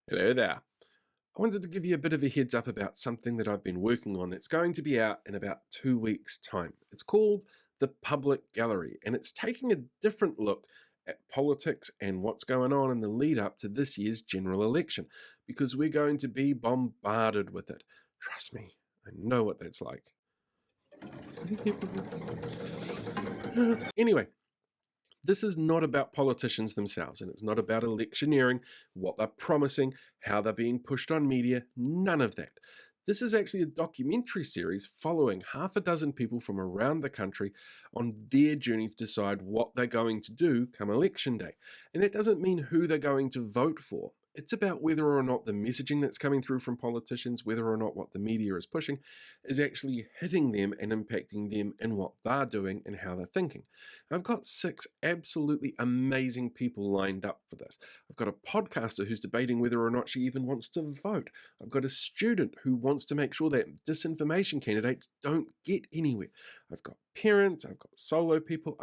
Hello there. I wanted to give you a bit of a heads up about something that I've been working on that's going to be out in about 2 weeks' time. It's called the Public Gallery, and it's taking a different look at politics and what's going on in the lead up to this year's general election, because we're going to be bombarded with it. Trust me, I know what that's like. Anyway, this is not about politicians themselves, and it's not about electioneering, what they're promising, how they're being pushed on media, none of that. This is actually a documentary series following half a dozen people from around the country on their journey to decide what they're going to do come election day. And that doesn't mean who they're going to vote for. It's about whether or not the messaging that's coming through from politicians, whether or not what the media is pushing, is actually hitting them and impacting them in what they're doing and how they're thinking. I've got 6 absolutely amazing people lined up for this. I've got a podcaster who's debating whether or not she even wants to vote. I've got a student who wants to make sure that disinformation candidates don't get anywhere. I've got parents, I've got solo people,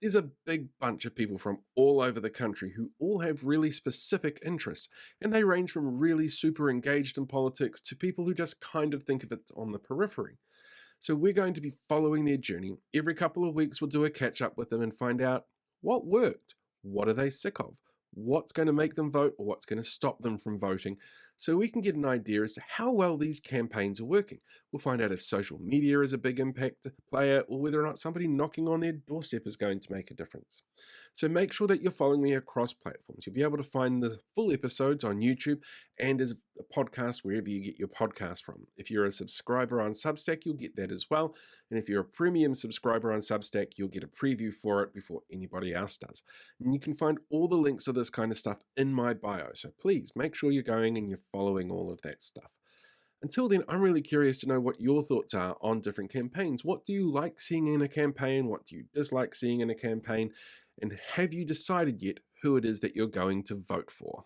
there's a big bunch of people from all over the country who all have really specific interests, and they range from really super engaged in politics to people who just kind of think of it on the periphery. So we're going to be following their journey. Every couple of weeks, we'll do a catch up with them and find out what worked, what are they sick of, what's going to make them vote, or what's going to stop them from voting, so we can get an idea as to how well these campaigns are working. We'll find out if social media is a big impact player, or whether or not somebody knocking on their doorstep is going to make a difference. So make sure that you're following me across platforms. You'll be able to find the full episodes on YouTube and as a podcast wherever you get your podcast from. If you're a subscriber on Substack, you'll get that as well. And if you're a premium subscriber on Substack, you'll get a preview for it before anybody else does. And you can find all the links to this kind of stuff in my bio. So please make sure you're going and you're following all of that stuff. Until then, I'm really curious to know what your thoughts are on different campaigns. What do you like seeing in a campaign? What do you dislike seeing in a campaign? And have you decided yet who it is that you're going to vote for?